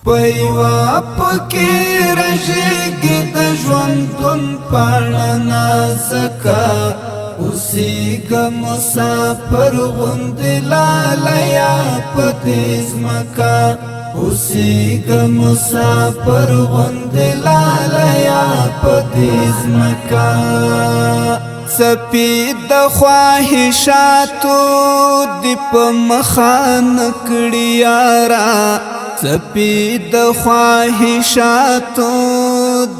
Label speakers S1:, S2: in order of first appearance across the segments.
S1: پيوا پکې رژېږي د ژوندون پاڼه نازکه اوسېږه مسافر غوندې لالیه په دې ځمکه اوسېږه مسافر غوندې لالیه په دې ځمکه څپې د خواهشاتو دې په مخه نه کړي یاره څپې د خواهشاتو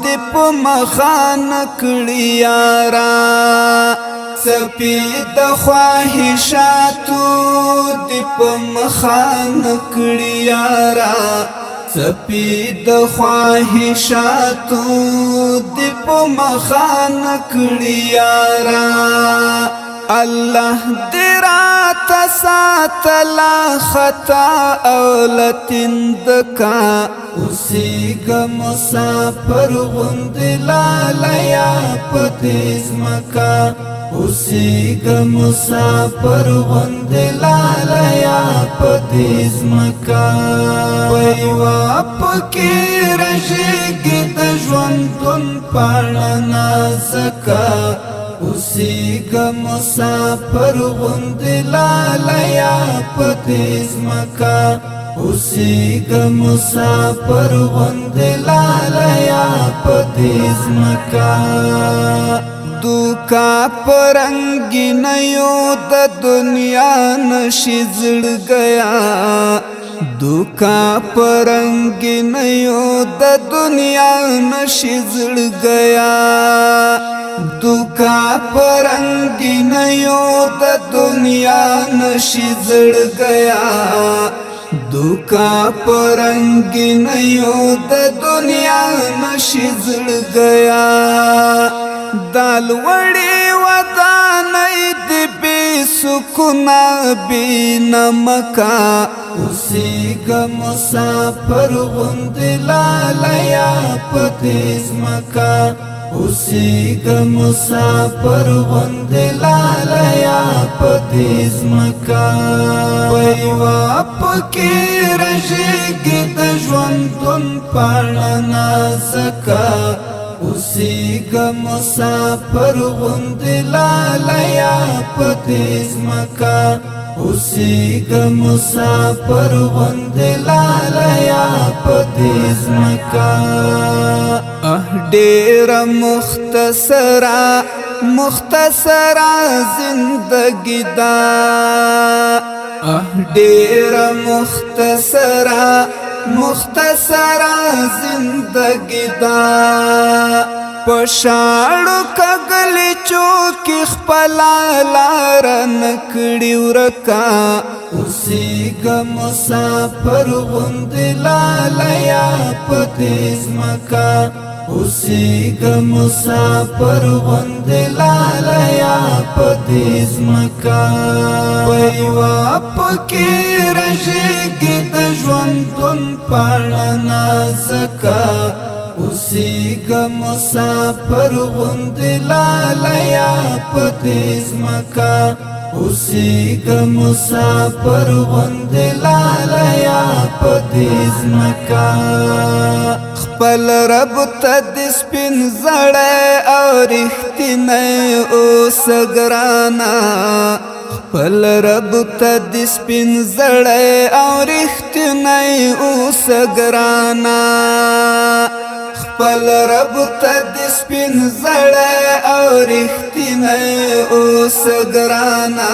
S1: دې په مخه نه کړي یاره څپې د خواهشاتو دې په مخه نه کړي یاره څپې د خواهشاتو دې په مخه نه کړي یاره الله دې راته ساتله خطا او لتندکا اوسېږه مسافر غوندې لالیه په دې ځمکه اوسېږه مسافر غوندې لالیه په دې ځمکه پيوا پکې رژېږي د ژوندون پاڼه نازکه اوسېږه مسافر غوندې لالیه په دې ځمکه اوسېږه مسافر غوندې لالیه په دې ځمکه دوکا پرنګینیو د دنیا نشي زړګیا دوکا پرنګینیو د دنیا نشي زړګیا دوکا پرنګینیو د دنیا نشي زړګیا دوکا پرنګینیو د دنیا نشي زړګیا دال وړي ودانې دې بې سکونه بې نمکه اوسېږه مسافر غوندې لالیه په دې ځمکه اوسېږه مسافر غوندې لالیه په دې ځمکه پيوا پکې رژېږي د ژوندون پاڼه نازکه اوسېږه مسافر غوندې لالیه په دې ځمکه اوسېږه مسافر غوندې لالیه په دې ځمکه ډېره مختصره زندګي ده ډېره مختصره زندگی دا پشاړو کګلی چوکي خپلا لار نکړی ورکا اوسېږه مسافر غوندې لالیه په دې ځمکه اوسېږه مسافر غوندې لالیه په دې ځمکه پيوا پکې رژېږي د ژوندون پاڼه نازکه اوسېږه مسافر غوندې لالیه په دې ځمکه اوسېږه مسافر غوندې لالیه په دې ځمکه خپل رب ته دې سپین زړی او رښتینی اوسه ګرانه خپل رب ته دې سپین زړی او رښتینی اوسه ګرانه خپل رب ته دې سپین زړی او رښتینی اوسه ګرانه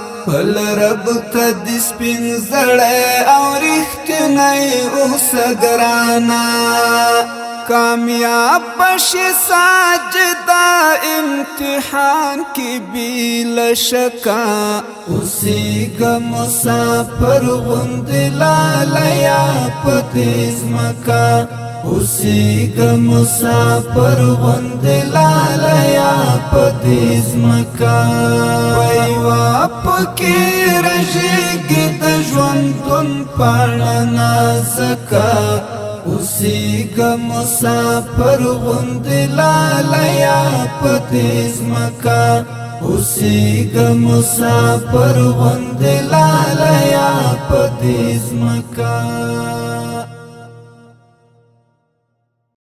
S1: خپل رب ته دې سپین زړی او رښتینی اوسه ګرانه کامیاب بشي ساجدا امتحان کی بیل شکا اوسېږه مسافر غوندې لالیه په دې ځمکه اوسېږه مسافر غوندې لالیه په دې ځمکه پيوا پکې رژېږي د ژوندون پاڼه نازکه اوسېږه مسافر غوندې لالیه په دې ځمکه اوسېږه مسافر غوندې لالیه په دې ځمکه